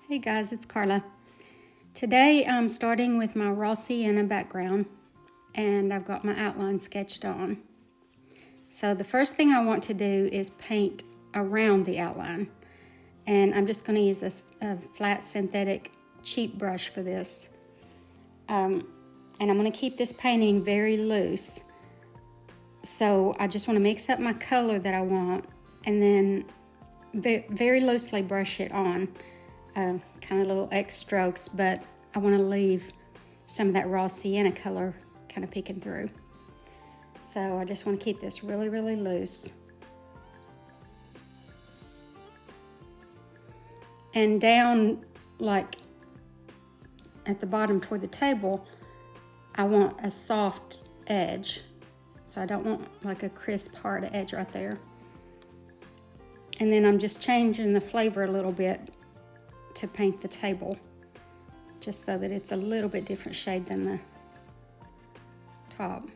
Hey guys, it's Carla. Today I'm starting with my raw sienna background and I've got my outline sketched on. So the first thing I want to do is paint around the outline, and I'm just going to use a flat synthetic cheap brush for this. And I'm going to keep this painting very loose. So I just want to mix up my color that I want and then very loosely brush it on. Kind of little X strokes, but I want to leave some of that raw sienna color kind of peeking through. So I just want to keep this really loose. And down like at the bottom toward the table, I want a soft edge. So I don't want like a crisp hard edge right there. And then I'm just changing the flavor a little bit to paint the table, just so that it's a little bit different shade than the top.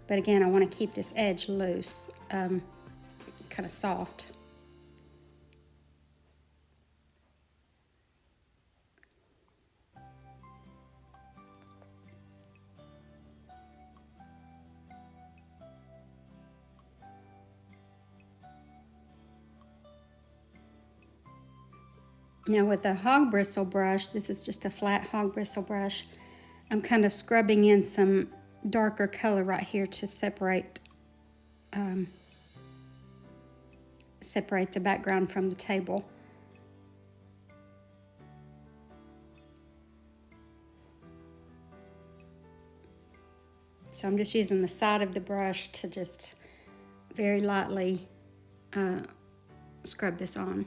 But again, I want to keep this edge loose, kind of soft. Now with a hog bristle brush, this is just a flat hog bristle brush, I'm kind of scrubbing in some darker color right here to separate the background from the table. So I'm just using the side of the brush to just very lightly scrub this on.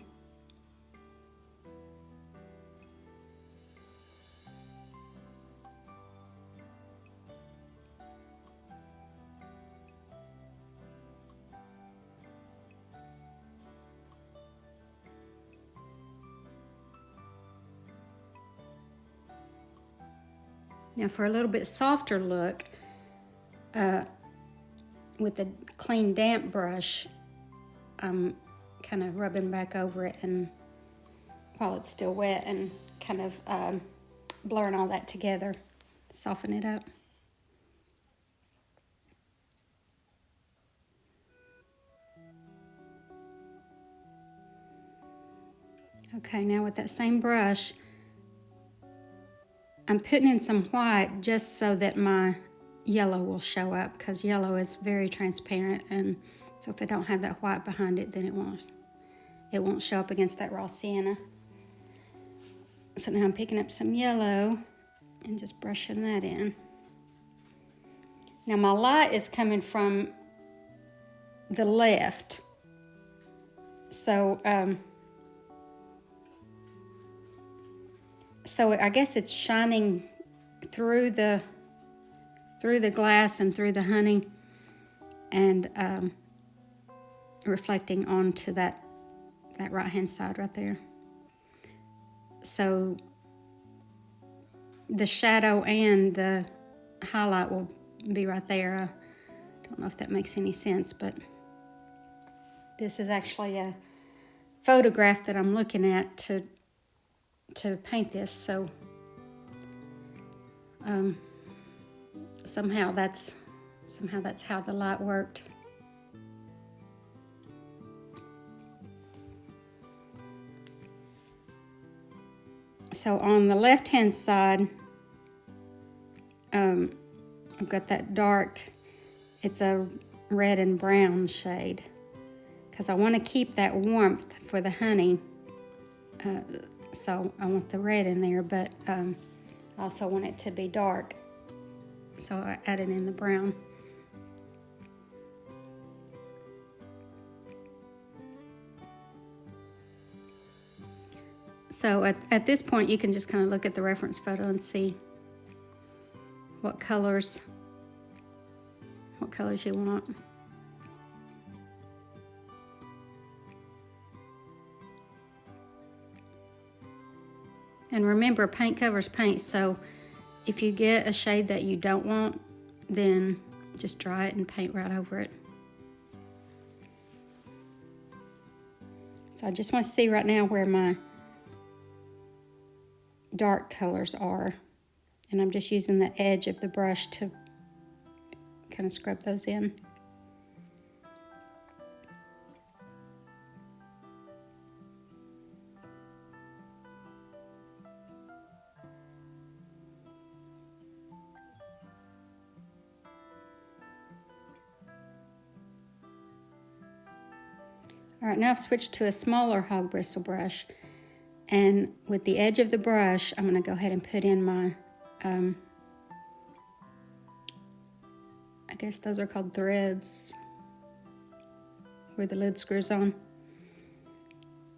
Now for a little bit softer look, with a clean damp brush, I'm kind of rubbing back over it and while it's still wet and kind of blurring all that together, soften it up. Okay, now with that same brush, I'm putting in some white just so that my yellow will show up, because yellow is very transparent, and so if I don't have that white behind it, then it won't show up against that raw sienna. So now I'm picking up some yellow and just brushing that in. Now my light is coming from the left, so I guess it's shining through the glass and through the honey, and reflecting onto that right hand side right there. So the shadow and the highlight will be right there. I don't know if that makes any sense, but this is actually a photograph that I'm looking at to paint this, so somehow that's how the light worked. So on the left hand side, I've got that dark, it's a red and brown shade, because I want to keep that warmth for the honey. So I want the red in there, but I also want it to be dark, so I added in the brown. So at this point, you can just kind of look at the reference photo and see what colors you want. And remember, paint covers paint, so if you get a shade that you don't want, then just dry it and paint right over it. So I just want to see right now where my dark colors are. And I'm just using the edge of the brush to kind of scrub those in. All right, now I've switched to a smaller hog bristle brush, and with the edge of the brush, I'm going to go ahead and put in my, I guess those are called threads, where the lid screws on.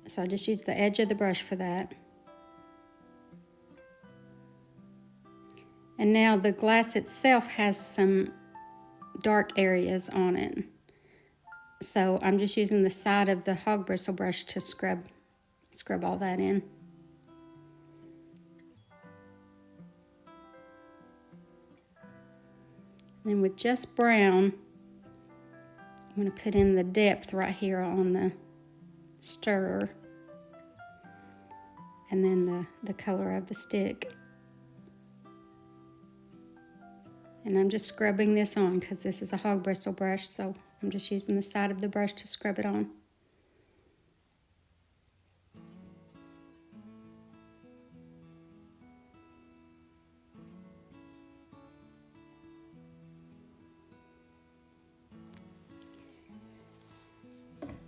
So I just use the edge of the brush for that. And now the glass itself has some dark areas on it. So I'm just using the side of the hog bristle brush to scrub all that in. And with just brown, I'm going to put in the depth right here on the stirrer. And then the color of the stick. And I'm just scrubbing this on because this is a hog bristle brush, so I'm just using the side of the brush to scrub it on.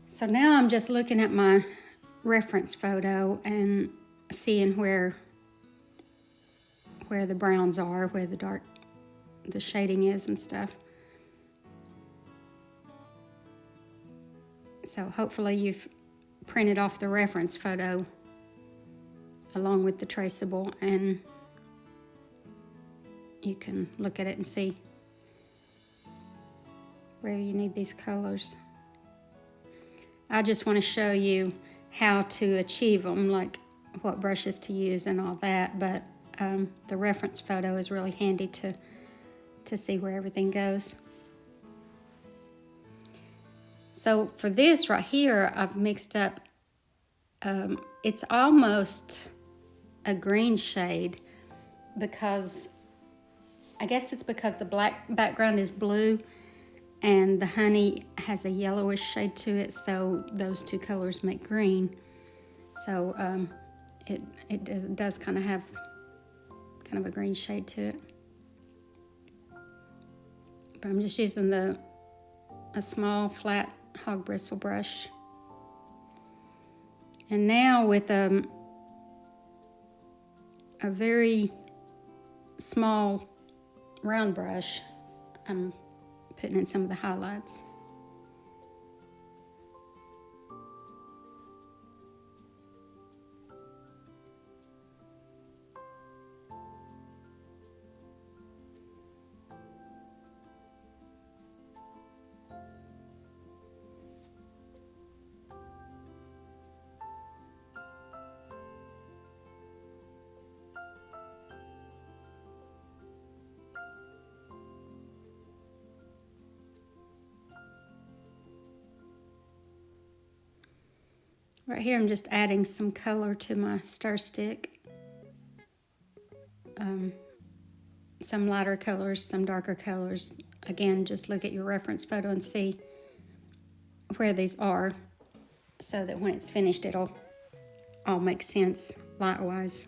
So now I'm just looking at my reference photo and seeing where the browns are, where the shading is and stuff. So hopefully you've printed off the reference photo along with the traceable, and you can look at it and see where you need these colors. I just want to show you how to achieve them, like what brushes to use and all that, but the reference photo is really handy to see where everything goes. So for this right here, I've mixed up, it's almost a green shade, because I guess it's because the black background is blue and the honey has a yellowish shade to it, so those two colors make green. So it does kind of have kind of a green shade to it. But I'm just using a small flat hog bristle brush. And now with a very small round brush, I'm putting in some of the highlights. Right here I'm just adding some color to my stir stick. Some lighter colors, some darker colors. Again, just look at your reference photo and see where these are, so that when it's finished it'll all make sense light-wise.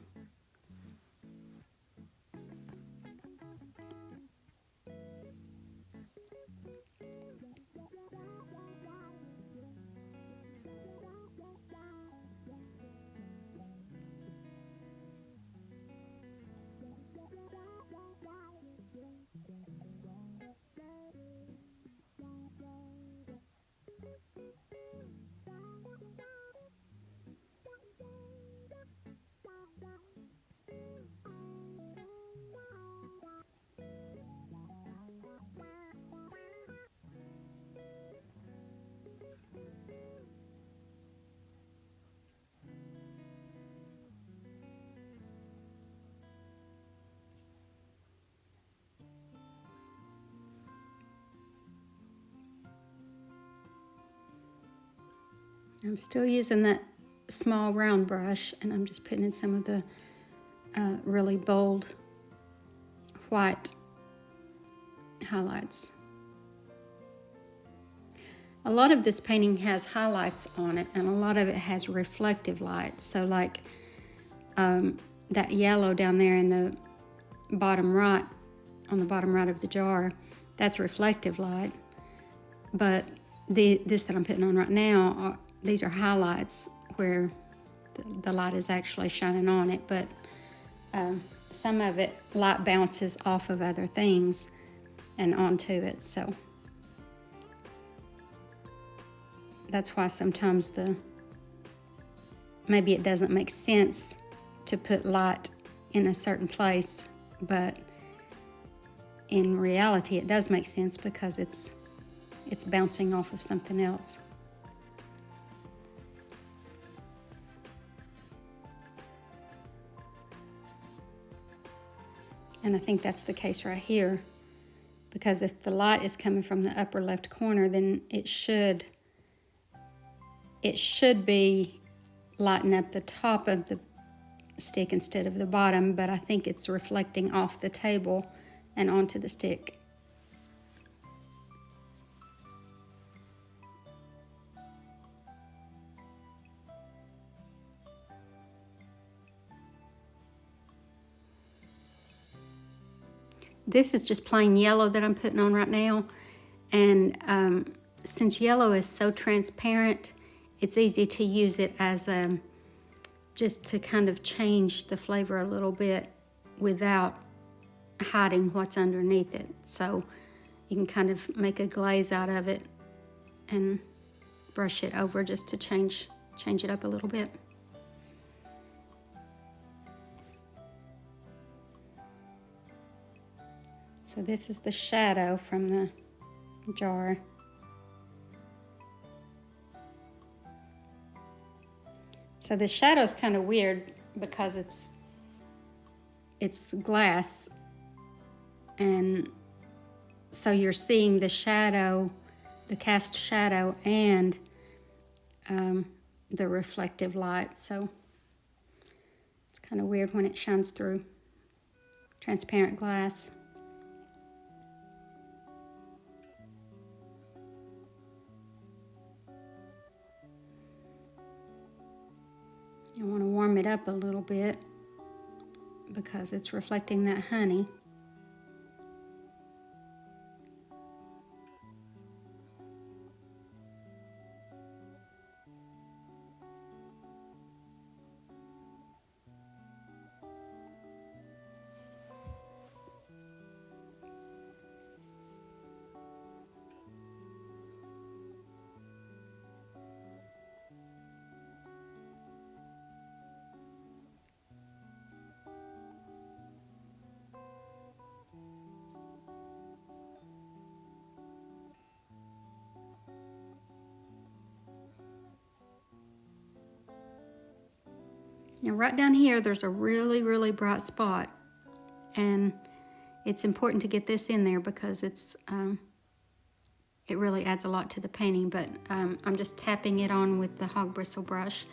I'm still using that small round brush, and I'm just putting in some of the really bold white highlights. A lot of this painting has highlights on it, and a lot of it has reflective light. So like that yellow down there in the bottom right, on the bottom right of the jar, that's reflective light. But this that I'm putting on right now, these are highlights where the light is actually shining on it. But some of it, light bounces off of other things and onto it. So that's why sometimes maybe it doesn't make sense to put light in a certain place, but in reality it does make sense because it's bouncing off of something else. And I think that's the case right here, because if the light is coming from the upper left corner, then it should be lighting up the top of the stick instead of the bottom, but I think it's reflecting off the table and onto the stick. This is just plain yellow that I'm putting on right now, and since yellow is so transparent, it's easy to use it as just to kind of change the flavor a little bit without hiding what's underneath it. So you can kind of make a glaze out of it and brush it over just to change it up a little bit. So this is the shadow from the jar. So the shadow is kind of weird because it's glass, and so you're seeing the shadow, the cast shadow, and the reflective light. So it's kind of weird when it shines through transparent glass. I want to warm it up a little bit because it's reflecting that honey. Now right down here, there's a really, really bright spot, and it's important to get this in there because it really adds a lot to the painting. But I'm just tapping it on with the hog bristle brush,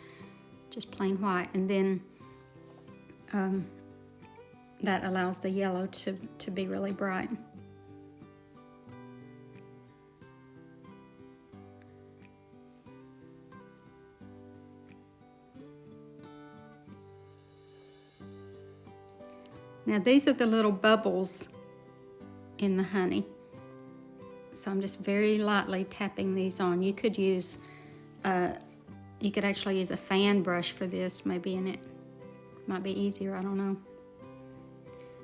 just plain white, and then that allows the yellow to be really bright. Now these are the little bubbles in the honey. So I'm just very lightly tapping these on. You could actually use a fan brush for this, maybe, and it might be easier, I don't know.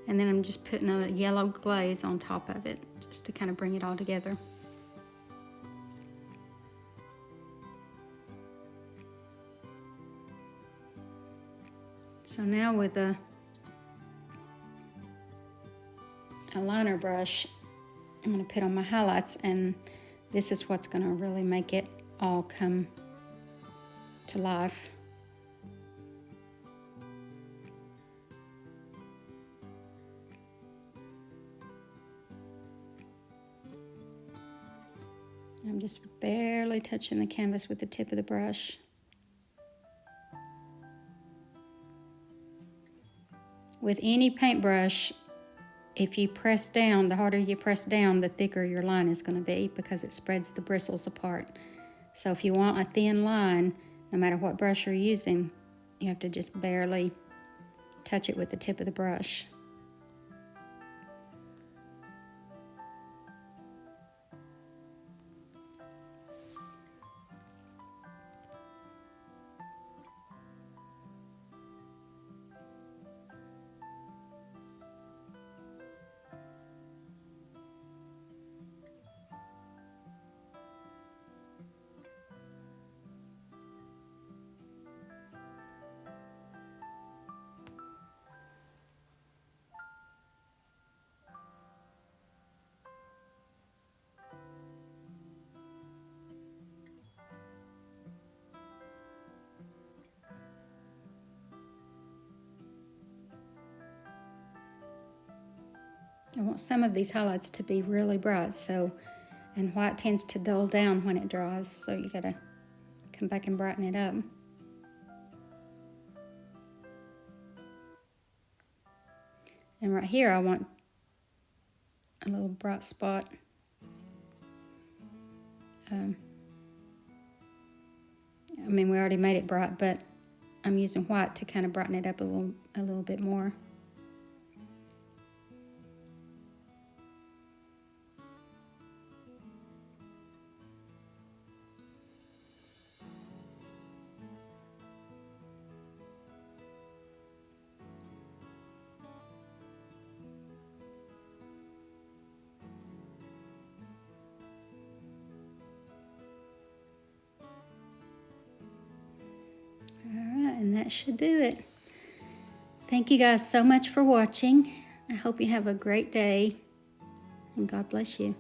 And then I'm just putting a yellow glaze on top of it, just to kind of bring it all together. So now with a liner brush, I'm going to put on my highlights, and this is what's going to really make it all come to life. I'm just barely touching the canvas with the tip of the brush. With any paintbrush, if you press down, the harder you press down, the thicker your line is going to be because it spreads the bristles apart. So if you want a thin line, no matter what brush you're using, you have to just barely touch it with the tip of the brush. I want some of these highlights to be really bright, and white tends to dull down when it dries, so you gotta come back and brighten it up. And right here I want a little bright spot. I mean, we already made it bright, but I'm using white to kind of brighten it up a little bit more. And that should do it. Thank you guys so much for watching. I hope you have a great day, and God bless you.